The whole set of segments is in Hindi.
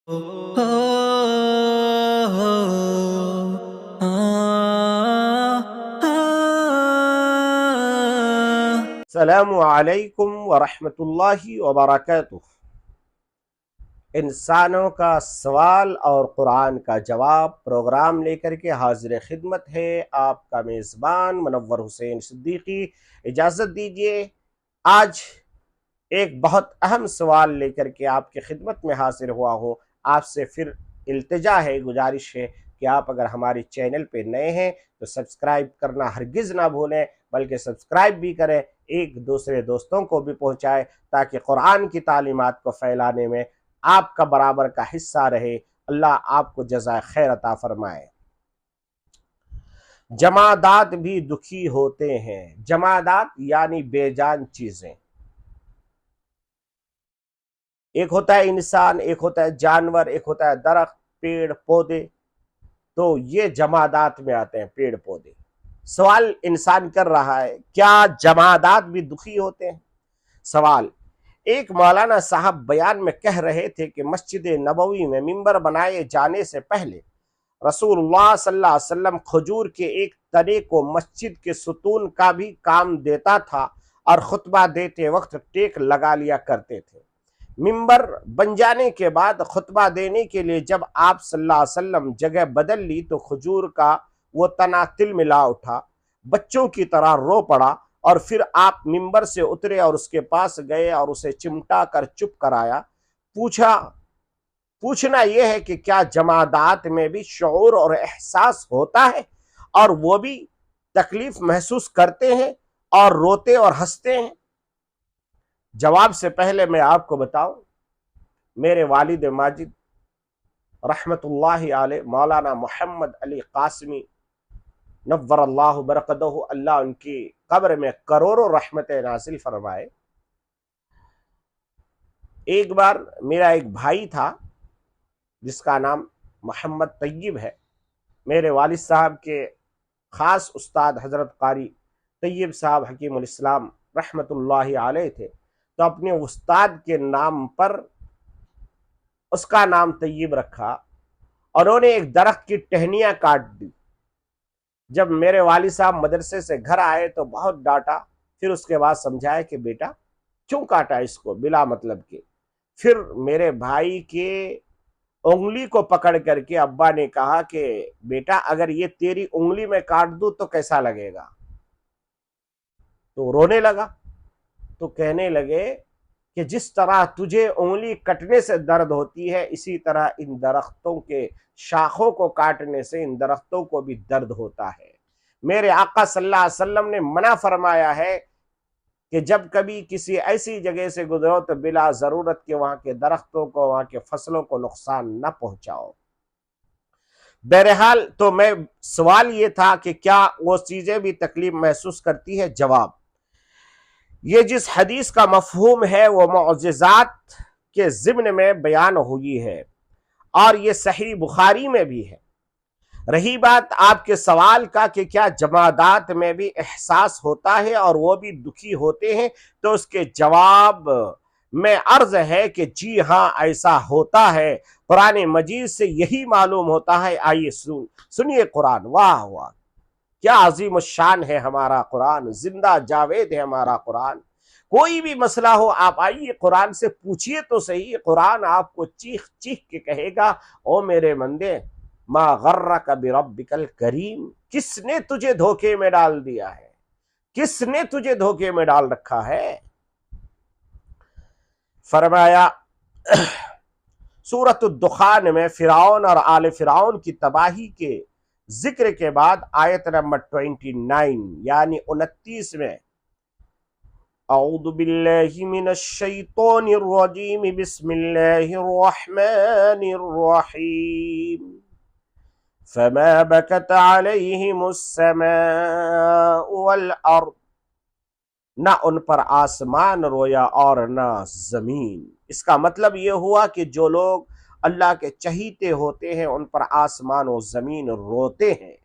अस्सलामु अलैकुम वरहमतुल्लाहि वबरकातुह। इंसानों का सवाल और कुरान का जवाब प्रोग्राम लेकर के हाजिर खिदमत है आपका मेज़बान मुनव्वर हुसैन सिद्दीकी। इजाज़त दीजिए, आज एक बहुत अहम सवाल लेकर के आपकी खिदमत में हाजिर हुआ हूँ। आपसे फिर इल्तिजा है, गुजारिश है कि आप अगर हमारे चैनल पे नए हैं तो सब्सक्राइब करना हरगिज़ ना भूलें, बल्कि सब्सक्राइब भी करें, एक दूसरे दोस्तों को भी पहुँचाएँ, ताकि कुरान की तालीमात को फैलाने में आपका बराबर का हिस्सा रहे। अल्लाह आपको जज़ाए खैर अता फरमाए। जमादात भी दुखी होते हैं। जमादात यानी बेजान चीज़ें। एक होता है इंसान, एक होता है जानवर, एक होता है दरख्त, पेड़ पौधे। तो ये जमादात में आते हैं पेड़ पौधे। सवाल इंसान कर रहा है, क्या जमादात भी दुखी होते हैं? सवाल, एक मौलाना साहब बयान में कह रहे थे कि मस्जिद नबवी में मिंबर बनाए जाने से पहले रसूलुल्लाह सल्लल्लाहु अलैहि वसल्लम खजूर के एक तने को मस्जिद के सुतून का भी काम देता था और खुतबा देते वक्त टेक लगा लिया करते थे। मिंबर बन जाने के बाद खुतबा देने के लिए जब आप सल्लल्लाहु अलैहि वसल्लम जगह बदल ली तो खजूर का वो तना तिलमिला उठा, बच्चों की तरह रो पड़ा और फिर आप मिंबर से उतरे और उसके पास गए और उसे चिमटा कर चुप कराया। पूछना यह है कि क्या जमादात में भी शऊर और एहसास होता है और वो भी तकलीफ महसूस करते हैं और रोते और हंसते हैं? जवाब से पहले मैं आपको बताऊं, मेरे वालिद माजिद रहमतुल्लाहि अलैह मौलाना मोहम्मद अली कासमी नव्वरल्लाहु बरकतहू, अल्लाह उनकी कब्र में करोड़ों रहमतें नाजिल फरमाए। एक बार मेरा एक भाई था जिसका नाम मोहम्मद तैयब है। मेरे वालिद साहब के ख़ास उस्ताद हज़रत कारी तैयब साहब हकीमुल इस्लाम रहमतुल्लाहि अलैह थे। तो अपने उस्ताद के नाम पर उसका नाम तैयब रखा और उन्होंने एक दरख्त की टहनियाँ काट दी। जब मेरे वालिद साहब मदरसे से घर आए तो बहुत डांटा, फिर उसके बाद समझाया कि बेटा क्यों काटा इसको बिला मतलब के। फिर मेरे भाई के उंगली को पकड़ करके अब्बा ने कहा कि बेटा अगर ये तेरी उंगली में काट दूं तो कैसा लगेगा? तो रोने लगा। तो कहने लगे कि जिस तरह तुझे उंगली कटने से दर्द होती है, इसी तरह इन दरख्तों के शाखों को काटने से इन दरख्तों को भी दर्द होता है। मेरे आका सल्लल्लाहु अलैहि वसल्लम ने मना फरमाया है कि जब कभी किसी ऐसी जगह से गुजरो तो बिला जरूरत के वहां के दरख्तों को, वहां के फसलों को नुकसान न पहुंचाओ। बहरहाल, तो मैं सवाल ये था कि क्या वो चीजें भी तकलीफ महसूस करती है? जवाब, ये जिस हदीस का मफहूम है वो मुअज्जिज़ात के ज़िम्न में बयान हुई है और ये सही बुखारी में भी है। रही बात आपके सवाल का कि क्या जमादात में भी एहसास होता है और वो भी दुखी होते हैं, तो उसके जवाब में अर्ज है कि जी हाँ, ऐसा होता है। कुरान मजीद से यही मालूम होता है। आइए सुनिए कुरान। वाह वाह, क्या अजीम शान है हमारा कुरान, जिंदा जावेद है हमारा कुरान। कोई भी मसला हो आप आइए कुरान से पूछिए तो सही, कुरान आपको चीख चीख के कहेगा, ओ मेरे बंदे, मा गर्रक बिरब्बिकल करीम, किसने तुझे धोखे में डाल दिया है, किसने तुझे धोखे में डाल रखा है? फरमाया सूरत दुखान में फिरौन और आले फिरौन की तबाही के जिक्र के बाद आयत नंबर 29 यानी 29 में, औदु बिल्लाहि मिनश शैतानिर रजीम, बिस्मिल्लाहिर रहमानिर रहीम, फमा बकत अलैहिमुस समाउ वल अर्द, ना उन पर आसमान रोया और ना जमीन। इसका मतलब यह हुआ कि जो लोग अल्लाह के चहीते होते हैं उन पर आसमान और जमीन रोते हैं।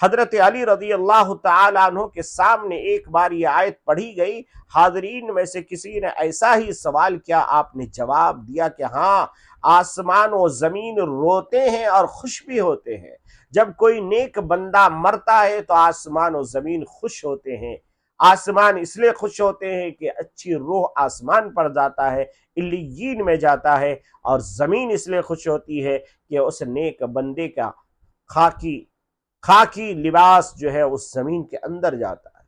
हजरत अली रज़ी अल्लाह तआला अन्हु के सामने एक बार ये आयत पढ़ी गई, हाज़रीन में से किसी ने ऐसा ही सवाल किया, आपने जवाब दिया कि हाँ, आसमान और ज़मीन रोते हैं और खुश भी होते हैं। जब कोई नेक बंदा मरता है तो आसमान और ज़मीन खुश होते हैं। आसमान इसलिए खुश होते हैं कि अच्छी रूह आसमान पर जाता है, इल्लियीन में जाता है, और ज़मीन इसलिए खुश होती है कि उस नेक बंदे का खाकी खाकी लिबास जो है उस जमीन के अंदर जाता है।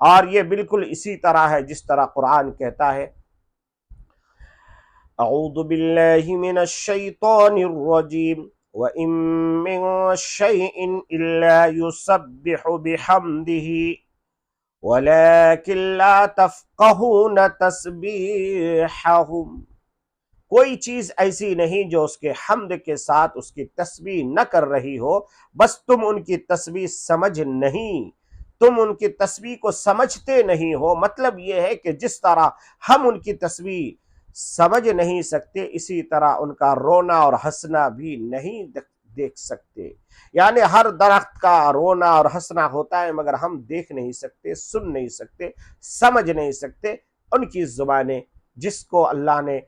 और ये बिल्कुल इसी तरह है जिस तरह कुरान कहता है, अऊज़ु बिल्लाहि मिनश शैतानिर रजीम व इन मिन शैइन इल्ला युसब्बिहु बिहम्दिही वलाकिन ला तफ़क़हून तस्बीहहुम। कोई चीज ऐसी नहीं जो उसके हम्द के साथ उसकी तस्बीह न कर रही हो, बस तुम उनकी तस्बीह समझ नहीं, तुम उनकी तस्बीह को समझते नहीं हो। मतलब यह है कि जिस तरह हम उनकी तस्बीह समझ नहीं सकते, इसी तरह उनका रोना और हंसना भी नहीं देख सकते। यानी हर दरख्त का रोना और हंसना होता है, मगर हम देख नहीं सकते, सुन नहीं सकते, समझ नहीं सकते। उनकी जुबानें, जिसको अल्लाह ने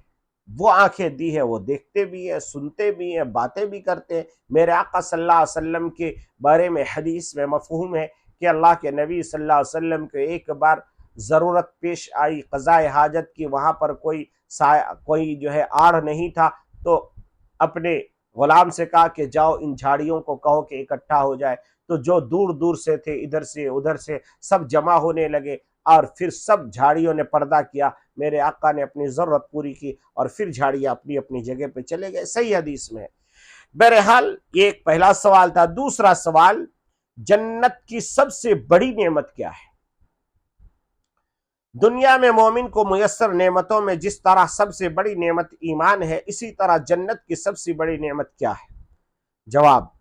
वो आंखें दी है, वो देखते भी है, सुनते भी है, बातें भी करते हैं। मेरे आका सल्लल्लाहु अलैहि वसल्लम के बारे में हदीस में मफहूम है कि अल्लाह के नबी सल्लल्लाहु अलैहि वसल्लम को एक बार ज़रूरत पेश आई क़ज़ाए हाजत की, वहाँ पर कोई जो है आड़ नहीं था, तो अपने गुलाम से कहा कि जाओ इन झाड़ियों को कहो कि इकट्ठा हो जाए। तो जो दूर दूर से थे, इधर से उधर से सब जमा होने लगे, और फिर सब झाड़ियों ने पर्दा किया। मेरे आका ने अपनी ज़रूरत पूरी की और फिर झाड़ियाँ अपनी अपनी जगह पे चले गए। सही हदीस में। बहरहाल ये एक पहला सवाल था। दूसरा सवाल, जन्नत की सबसे बड़ी नेमत क्या है? दुनिया में मोमिन को मुयस्सर नेमतों में जिस तरह सबसे बड़ी नेमत ईमान है, इसी तरह जन्नत की सबसे बड़ी नेमत क्या है? जवाब,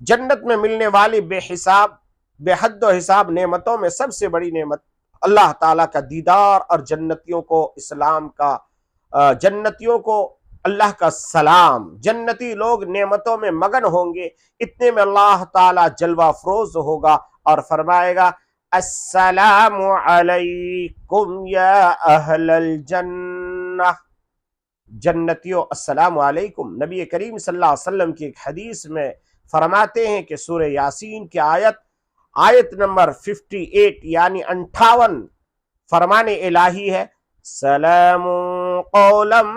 जन्नत में मिलने वाली बेहिसाब बेहद हिसाब नेमतों में सबसे बड़ी नेमत अल्लाह ताला का दीदार और जन्नतियों को इस्लाम का जन्नतियों को अल्लाह का सलाम। जन्नती लोग नेमतों में मगन होंगे, इतने में अल्लाह ताला जलवा फरोज होगा और फरमाएगा, अस्सलामु अलैकुम या अहलल जन्नह। जन्नतियों, अस्सलामु अलैकुम। नबी करीम सल्लल्लाहु अलैहि वसल्लम की एक हदीस में फरमाते हैं कि सूरह यासीन की आयत नंबर 58 यानी 58 फरमाने इलाही है, सलामुन कौलम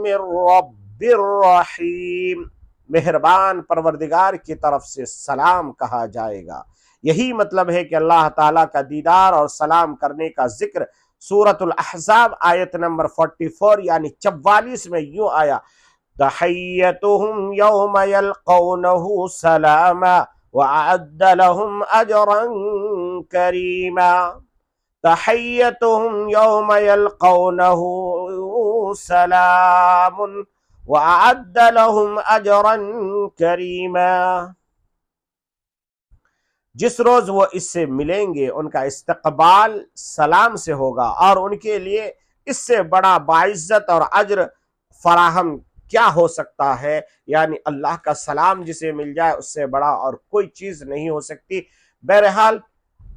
मिर रब्बिर रहीम। मेहरबान परवरदिगार की तरफ से सलाम कहा जाएगा। यही मतलब है कि अल्लाह ताला का दीदार और सलाम करने का जिक्र सूरतुल अहज़ाब आयत नंबर 44 यानी 44 में यूं आया, तहिय्यतुहुम यौम यल्क़ौनहु सलामा व अअद्द लहुम अजरन करीमा। तहिय्यतुहुम यौम यल्क़ौनहु सलामुन व अअद्द लहुम अजरन करीमा। जिस रोज वो इससे मिलेंगे उनका इस्तकबाल सलाम से होगा, और उनके लिए इससे बड़ा बाइज्जत और अज्र फराहम क्या हो सकता है। यानी अल्लाह का सलाम जिसे मिल जाए उससे बड़ा और कोई चीज नहीं हो सकती। बहरहाल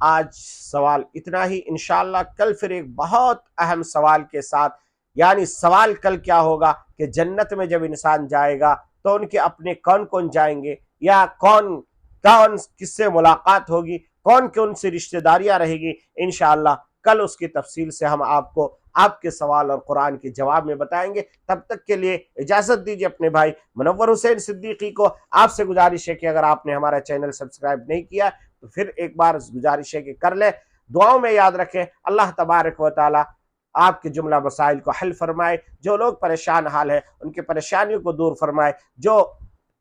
आज सवाल इतना ही। इंशाअल्लाह कल फिर एक बहुत अहम सवाल के साथ, यानी सवाल कल क्या होगा कि जन्नत में जब इंसान जाएगा तो उनके अपने कौन कौन जाएंगे, या कौन किससे मुलाकात होगी, कौन कौन सी रिश्तेदारियां रहेगी। इंशाअल्लाह कल उसकी तफसील से हम आपको आपके सवाल और कुरान के जवाब में बताएंगे। तब तक के लिए इजाजत दीजिए अपने भाई मुनव्वर हुसैन सिद्दीकी को। आपसे गुजारिश है कि अगर आपने हमारा चैनल सब्सक्राइब नहीं किया तो फिर एक बार गुजारिश है कि कर ले। दुआओं में याद रखें। अल्लाह तबारक व तआला आपके जुमला मसाइल को हल फरमाए। जो लोग परेशान हाल है उनकी परेशानियों को दूर फरमाए। जो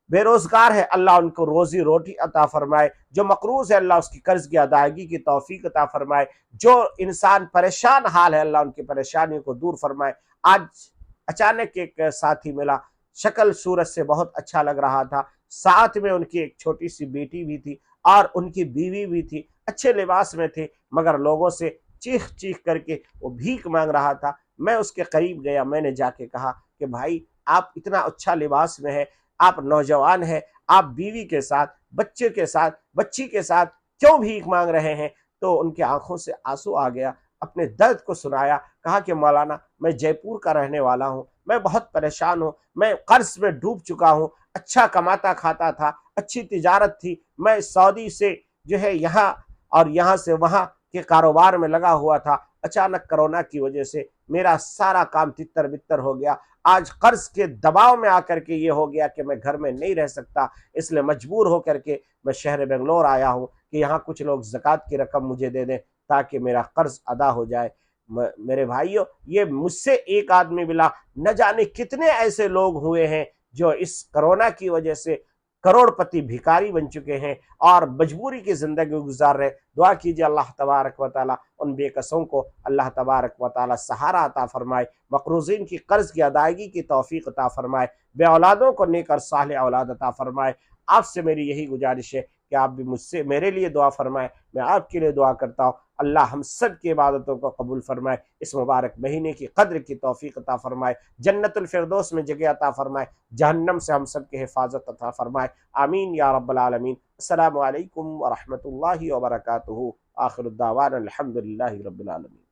बेरोजगार है अल्लाह उनको रोजी रोटी अता फरमाए। जो मकरूज है अल्लाह उसकी कर्ज की अदायगी की तौफीक अता फरमाए। जो इंसान परेशान हाल है अल्लाह उनकी परेशानियों को दूर फरमाए। आज अचानक एक साथी मिला, शक्ल सूरत से बहुत अच्छा लग रहा था, साथ में उनकी एक छोटी सी बेटी भी थी और उनकी बीवी भी थी, अच्छे लिबास में थे, मगर लोगों से चीख चीख करके वो भीख मांग रहा था। मैं उसके करीब गया, मैंने जाके कहा कि भाई आप इतना अच्छा लिबास में है, आप नौजवान हैं, आप बीवी के साथ, बच्चे के साथ, बच्ची के साथ क्यों भीख मांग रहे हैं? तो उनकी आंखों से आंसू आ गया, अपने दर्द को सुनाया, कहा कि मौलाना मैं जयपुर का रहने वाला हूँ, मैं बहुत परेशान हूँ, मैं कर्ज में डूब चुका हूँ, अच्छा कमाता खाता था, अच्छी तिजारत थी, मैं सऊदी से जो है यहाँ और यहाँ से वहाँ के कारोबार में लगा हुआ था, अचानक कोरोना की वजह से मेरा सारा काम तितर बितर हो गया, आज कर्ज के दबाव में आकर के ये हो गया कि मैं घर में नहीं रह सकता, इसलिए मजबूर होकर के मैं शहर बेंगलोर आया हूँ कि यहाँ कुछ लोग ज़कात की रकम मुझे दे दें ताकि मेरा कर्ज अदा हो जाए। मेरे भाइयों, ये मुझसे एक आदमी मिला, न जाने कितने ऐसे लोग हुए हैं जो इस कोरोना की वजह से करोड़पति भिखारी बन चुके हैं और मजबूरी की जिंदगी गुजार रहे। दुआ कीजिए अल्लाह तबारक व तआला उन बेकसों को अल्लाह तबारक व तआला सहारा अता फरमाए, मकरूज़ीन की कर्ज की अदायगी की तौफीक अता फरमाए, बे औलादों को नेक और सालेह औलाद अता फरमाए। आपसे मेरी यही गुजारिश है कि आप भी मुझसे मेरे लिए दुआ फरमाएं, मैं आपके लिए दुआ करता हूँ। अल्लाह हम सब की इबादतों को कबूल फरमाए, इस मुबारक महीने की कद्र की तौफीक अता फरमाए, जन्नतुल फिरदौस में जगह अता फरमाए, जहन्नम से हम सब की हिफाजत अता फरमाए। आमीन या रब्बल आलमीन। अस्सलामु अलैकुम व रहमतुल्लाहि व बरकातुहू। आखिर दावाना अल्हम्दुलिल्लाहि रब्बिल आलमीन।